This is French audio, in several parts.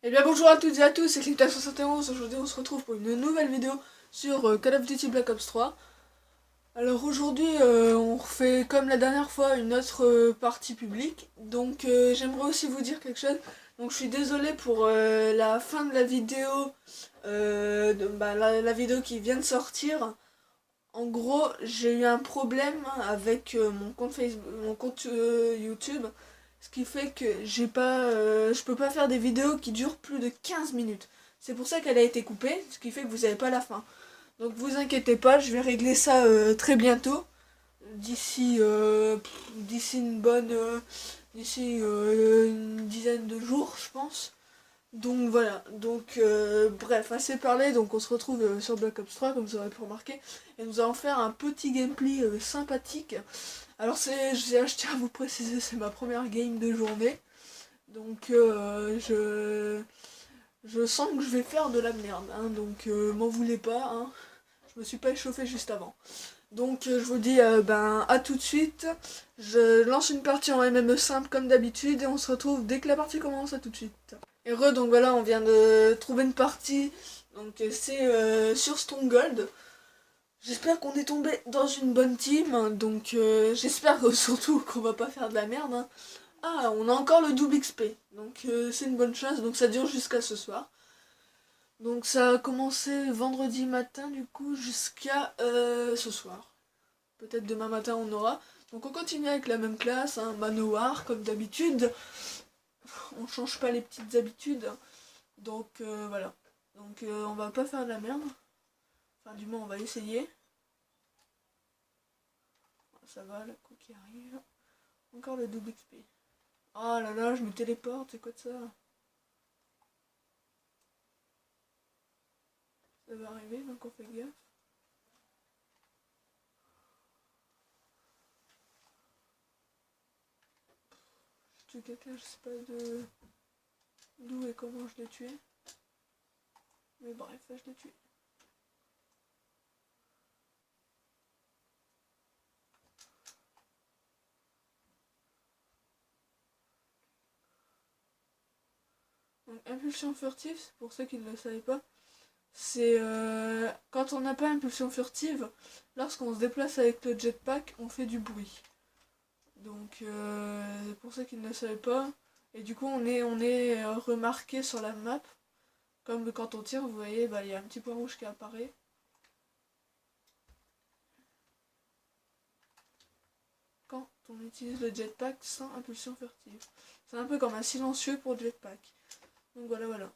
Eh bien bonjour à toutes et à tous, c'est Clipta71. Aujourd'hui on se retrouve pour une nouvelle vidéo sur Call of Duty Black Ops 3. Alors aujourd'hui on refait comme la dernière fois une autre partie publique. Donc j'aimerais aussi vous dire quelque chose. Donc je suis désolé pour la fin de la vidéo, la vidéo qui vient de sortir. En gros j'ai eu un problème avec mon compte Facebook, mon compte YouTube. Ce qui fait que je peux pas faire des vidéos qui durent plus de 15 minutes. C'est pour ça qu'elle a été coupée, ce qui fait que vous n'avez pas la fin. Donc vous inquiétez pas, je vais régler ça très bientôt. D'ici d'ici une dizaine de jours, je pense. Donc voilà, donc bref, assez parlé, donc on se retrouve sur Black Ops 3, comme vous aurez pu remarquer, et nous allons faire un petit gameplay sympathique. Alors je tiens à vous préciser, c'est ma première game de journée. Donc je sens que je vais faire de la merde, hein, donc m'en voulez pas, hein. Je me suis pas échauffé juste avant. Donc je vous dis à tout de suite. Je lance une partie en MME simple comme d'habitude et on se retrouve dès que la partie commence. À tout de suite. Heureux, donc voilà, on vient de trouver une partie. Donc c'est sur Stronghold. J'espère qu'on est tombé dans une bonne team, donc j'espère surtout qu'on va pas faire de la merde, hein. Ah, on a encore le double XP, donc c'est une bonne chose, donc ça dure jusqu'à ce soir. Donc ça a commencé vendredi matin du coup jusqu'à ce soir. Peut-être demain matin on aura. Donc on continue avec la même classe, hein, manoir comme d'habitude. On change pas les petites habitudes. Donc voilà. Donc on va pas faire de la merde. Enfin du moins on va essayer. Ça va, la coup qui arrive. Encore le double XP. Oh là là, je me téléporte, c'est quoi de ça? Ça va arriver, donc on fait gaffe. Je tue quelqu'un, je sais pas d'où et comment je l'ai tué. Mais bref, je l'ai tué. Donc impulsion furtive, pour ceux qui ne le savaient pas, c'est quand on n'a pas impulsion furtive, lorsqu'on se déplace avec le jetpack, on fait du bruit. Donc pour ceux qui ne le savaient pas, et du coup on est remarqué sur la map, comme quand on tire, vous voyez, il y a un petit point rouge qui apparaît. Quand on utilise le jetpack sans impulsion furtive. C'est un peu comme un silencieux pour le jetpack. Donc voilà.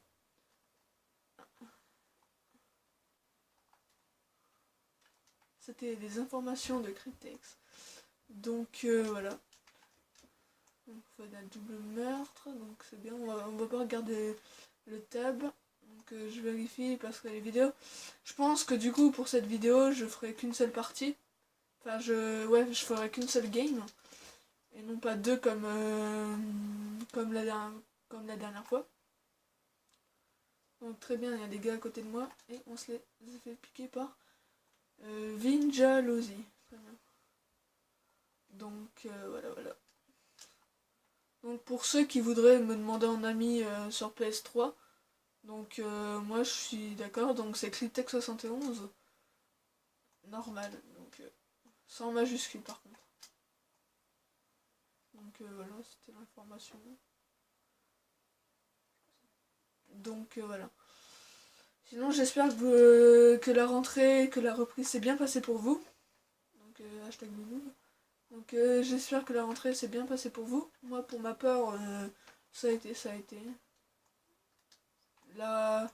C'était des informations de Cryptex. Donc voilà. Donc il faut un double meurtre, donc c'est bien, on va pas regarder le tab. Donc je vérifie parce que les vidéos. Je pense que du coup pour cette vidéo je ferai qu'une seule partie. Enfin je ferai qu'une seule game. Et non pas deux comme la dernière fois. Donc très bien, il y a des gars à côté de moi et on se les a fait piquer par Vinjalosi. Très bien. Donc voilà. Donc pour ceux qui voudraient me demander en ami sur PS3, donc moi je suis d'accord, donc c'est Cliptech71, normal, donc sans majuscule par contre. Donc voilà, c'était l'information. Donc voilà. Sinon j'espère que la rentrée, que la reprise s'est bien passée pour vous. Donc hashtag Bouboule. Donc j'espère que la rentrée s'est bien passée pour vous. Moi pour ma part, ça a été. Là,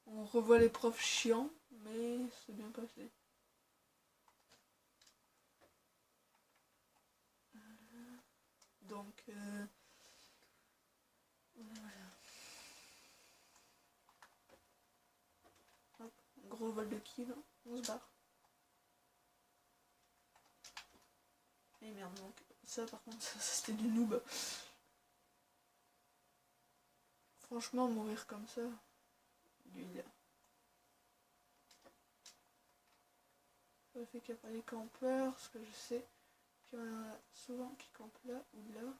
on revoit les profs chiants, mais c'est bien passé. Donc voilà. Hop, gros vol de kill, on se barre. Et merde, donc ça par contre, ça c'était du noob. Franchement, mourir comme ça, nul. Ça fait qu'il n'y a pas les campeurs, parce que je sais qu'il y en a souvent qui campent là ou là.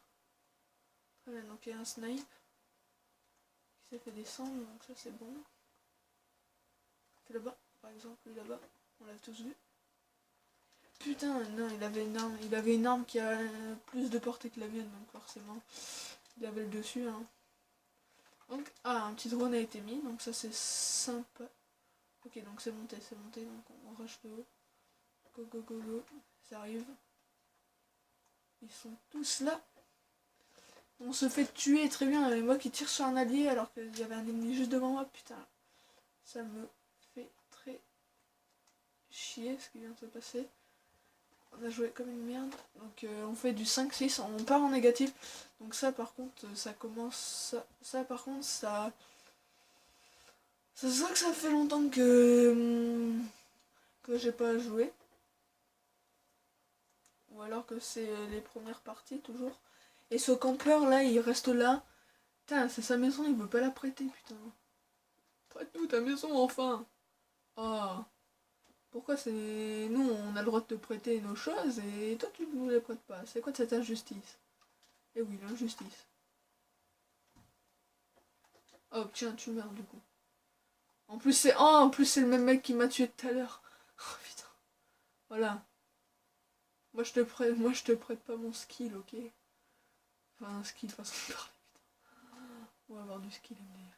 Très bien, donc il y a un snipe qui Ça fait descendre, donc ça c'est bon. Là-bas, par exemple, lui là-bas, on l'a tous vu. Putain, non, il avait une arme qui a plus de portée que la mienne, donc forcément, il avait le dessus. Hein. Donc, un petit drone a été mis, donc ça c'est sympa. Ok, donc c'est monté, donc on rush le haut. Go, go, go, go, ça arrive. Ils sont tous là. On se fait tuer très bien, et moi qui tire sur un allié alors qu'il y avait un ennemi juste devant moi, putain. Ça me fait très chier ce qui vient de se passer. On a joué comme une merde, donc on fait du 5-6, on part en négatif. Donc ça par contre, ça commence... Ça par contre, ça... C'est ça que ça fait longtemps que j'ai pas joué. Ou alors que c'est les premières parties toujours. Et ce campeur là, il reste là. Putain, c'est sa maison, il veut pas la prêter, putain. Prête-nous ta maison enfin. Ah. Pourquoi c'est... Nous, on a le droit de te prêter nos choses et toi, tu ne nous les prêtes pas. C'est quoi de cette injustice? Eh oui, l'injustice. Oh, tiens, tu meurs du coup. En plus, c'est le même mec qui m'a tué tout à l'heure. Oh putain. Voilà. Moi, je te prête pas mon skill, ok? Enfin, un skill, façon de parler, putain. On va avoir du skill, MDR.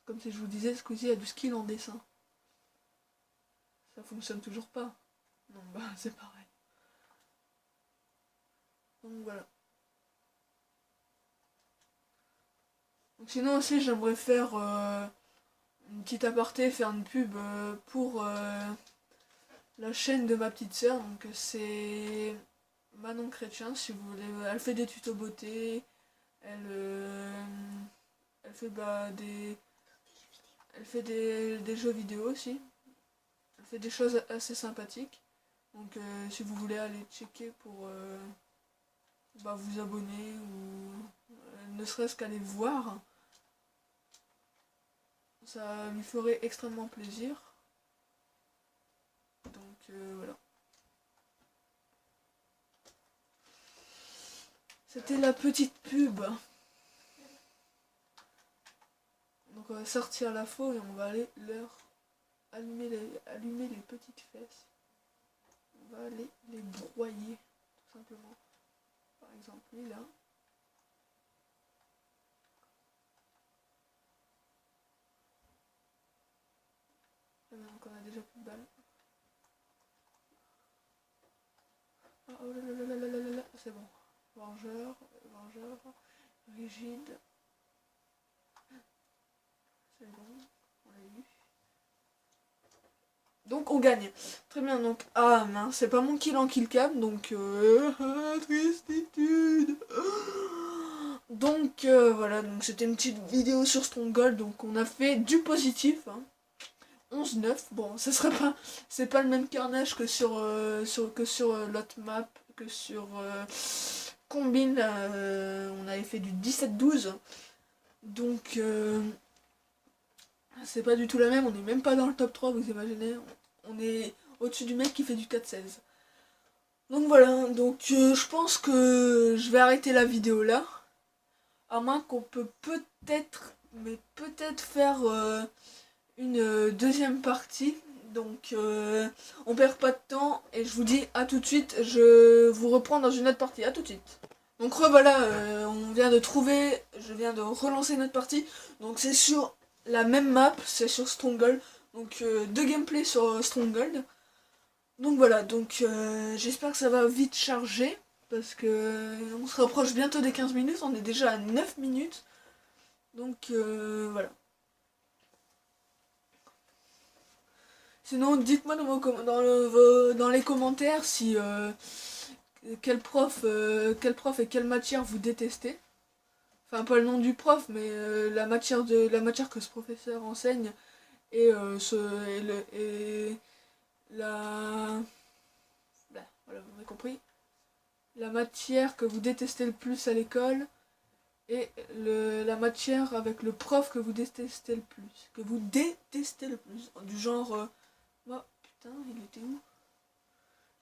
Comme si je vous disais, ce coup-ci, il y a du skill en dessin. Ça fonctionne toujours pas. Non, bah, c'est pareil. Donc voilà. Donc, sinon aussi, j'aimerais faire une petite aparté, faire une pub pour la chaîne de ma petite sœur. Donc c'est Manon Chrétien, si vous voulez. Elle fait des tutos beauté. Elle fait elle fait des jeux vidéo aussi. Elle fait des choses assez sympathiques. Donc si vous voulez aller checker pour vous abonner ou ne serait-ce qu'aller voir, ça lui ferait extrêmement plaisir. Donc voilà. C'était la petite pub. Donc on va sortir la faux et on va aller leur allumer les petites fesses. On va aller les broyer, tout simplement. Par exemple, lui là. Donc on a déjà plus de balles. Ah, oh là là là là là là là, c'est bon. Vengeur, rigide. C'est bon, on l'a eu. Donc on gagne. Très bien, donc... Ah mince, c'est pas mon kill en kill cam, donc... tristitude. Donc voilà, donc c'était une petite vidéo sur Stronghold, donc on a fait du positif. Hein. 11-9, bon, ce serait pas... C'est pas le même carnage que sur l'autre map, que sur Combine, on avait fait du 17-12. Donc... c'est pas du tout la même, on est même pas dans le top 3, vous imaginez. On est au-dessus du mec qui fait du 4-16. Donc voilà, donc je pense que je vais arrêter la vidéo là. À moins qu'on peut peut-être faire une deuxième partie. Donc on perd pas de temps et je vous dis à tout de suite, je vous reprends dans une autre partie, à tout de suite. Donc revoilà, je viens de relancer notre partie. Donc c'est sur la même map, c'est sur Stronghold. Donc deux gameplays sur Stronghold. Donc voilà, donc j'espère que ça va vite charger. Parce que on se rapproche bientôt des 15 minutes, on est déjà à 9 minutes. Donc voilà. Sinon, dites-moi dans les commentaires si quel prof et quelle matière vous détestez. Enfin, pas le nom du prof, mais la matière que ce professeur enseigne et la... Voilà, vous avez compris. La matière que vous détestez le plus à l'école et la matière avec le prof que vous détestez le plus. Que vous détestez le plus. Du genre... Moi, putain, il était où?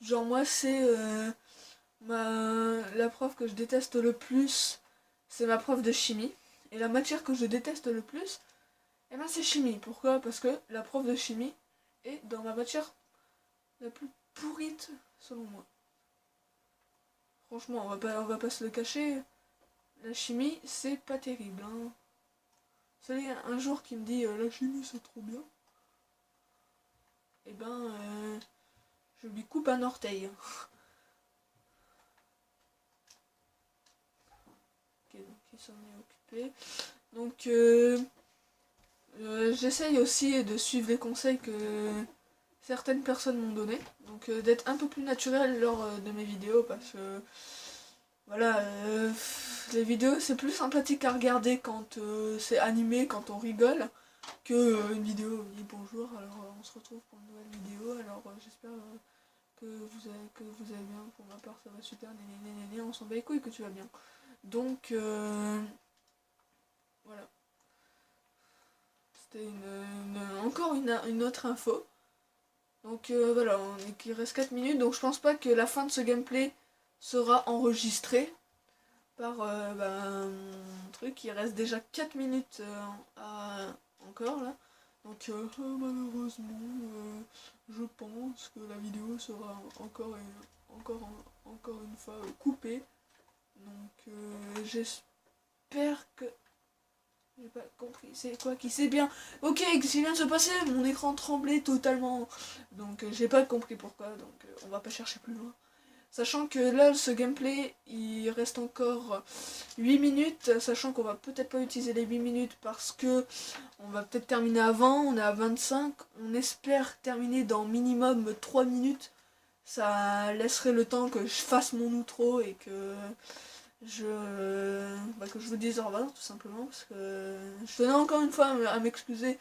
Genre moi, c'est la prof que je déteste le plus, c'est ma prof de chimie. Et la matière que je déteste le plus, eh ben c'est chimie. Pourquoi? Parce que la prof de chimie est dans ma matière la plus pourrite selon moi. Franchement, on va pas se le cacher, la chimie c'est pas terrible. Hein. Vous savez, un jour qui me dit la chimie c'est trop bien, eh ben je lui coupe un orteil. Ok, donc il s'en est occupé. Donc j'essaye aussi de suivre les conseils que certaines personnes m'ont donné. Donc d'être un peu plus naturel lors de mes vidéos parce que voilà, les vidéos c'est plus sympathique à regarder quand c'est animé, quand on rigole, que une vidéo oui bonjour, alors on se retrouve pour une nouvelle vidéo, alors j'espère que vous allez bien, pour ma part ça va super, néné, on s'en bat les couilles que tu vas bien. Donc voilà, c'était encore une autre info. Donc voilà, il reste 4 minutes, donc je pense pas que la fin de ce gameplay sera enregistrée par mon truc. Il reste déjà 4 minutes encore là. Donc malheureusement, je pense que la vidéo sera encore une fois coupée. Donc j'espère que... J'ai pas compris, c'est quoi qui s'est bien... Ok, qu'est-ce qui vient de se passer? Mon écran tremblait totalement. Donc j'ai pas compris pourquoi, donc on va pas chercher plus loin. Sachant que là, ce gameplay, il reste encore 8 minutes, sachant qu'on va peut-être pas utiliser les 8 minutes parce que on va peut-être terminer avant, on est à 25, on espère terminer dans minimum 3 minutes. Ça laisserait le temps que je fasse mon outro et que que je vous dise au revoir tout simplement parce que je tenais encore une fois à m'excuser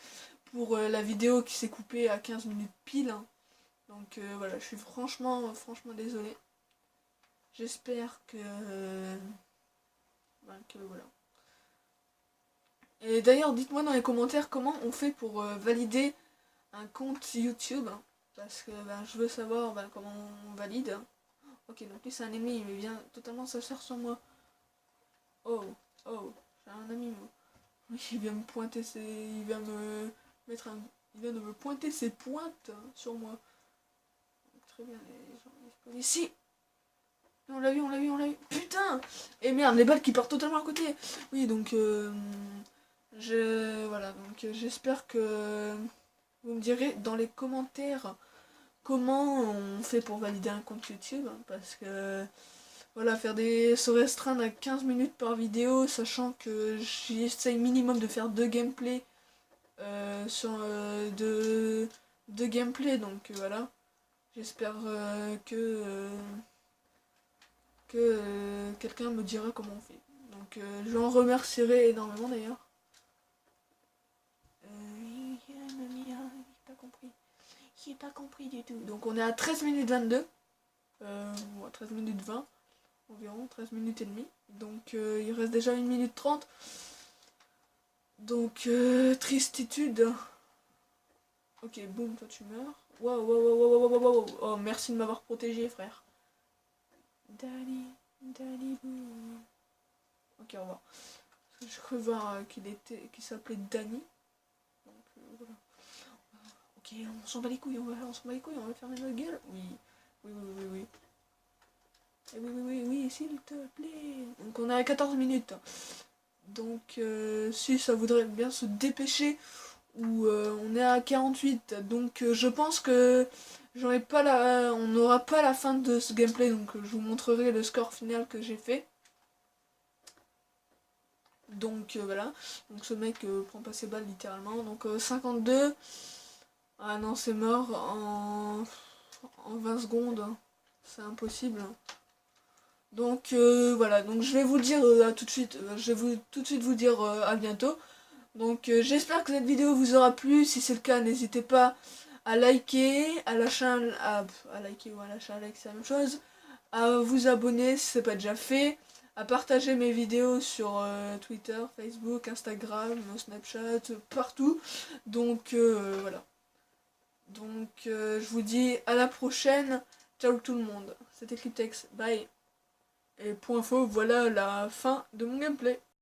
pour la vidéo qui s'est coupée à 15 minutes pile. Hein. Donc voilà, je suis franchement désolé. J'espère que voilà. Et d'ailleurs, dites-moi dans les commentaires comment on fait pour valider un compte YouTube. Hein, parce que je veux savoir comment on valide. Hein. Ok, donc lui c'est un ennemi, il vient totalement s'asseoir sur moi. Oh, oh, j'ai un ami moi. Oui, il vient me pointer ses... Il vient me mettre un... Il vient de me pointer ses pointes sur moi. Très bien, les gens, les policiers. On l'a eu. Putain! Et merde, les balles qui partent totalement à côté. Oui, donc voilà, donc j'espère que vous me direz dans les commentaires comment on fait pour valider un compte YouTube, hein, parce que voilà, se restreindre à 15 minutes par vidéo, sachant que j'essaye minimum de faire 2 gameplays deux gameplays, donc voilà. J'espère que quelqu'un me dira comment on fait. Donc j'en remercierai énormément d'ailleurs. J'ai pas compris du tout. Donc on est à 13 minutes 22. 13 minutes 20 environ, 13 minutes et demie. Donc il reste déjà 1 minute 30. Donc tristitude. Ok, boum, toi tu meurs. Wow. Oh, merci de m'avoir protégé, frère. Daddy boom. Ok, au revoir. J'ai cru voir qu'il s'appelait Danny. Donc voilà. Ok, on s'en bat les couilles, on va fermer notre gueule. Oui. Et oui, s'il te plaît. Donc on est à 14 minutes. Donc si ça voudrait bien se dépêcher, ou on est à 48. Donc je pense que on n'aura pas la fin de ce gameplay, donc je vous montrerai le score final que j'ai fait. Donc voilà, donc ce mec prend pas ses balles littéralement, donc 52, ah non c'est mort en 20 secondes, c'est impossible. Donc voilà, donc je vais vous dire à tout de suite, je vais tout de suite vous dire à bientôt. Donc j'espère que cette vidéo vous aura plu, si c'est le cas n'hésitez pas à liker, à lâcher à liker ou à lâcher un like, c'est la même chose, à vous abonner si ce n'est pas déjà fait, à partager mes vidéos sur Twitter, Facebook, Instagram, Snapchat, partout. Donc voilà. Donc je vous dis à la prochaine. Ciao tout le monde. C'était Cryptex. Bye. Et pour info, voilà la fin de mon gameplay.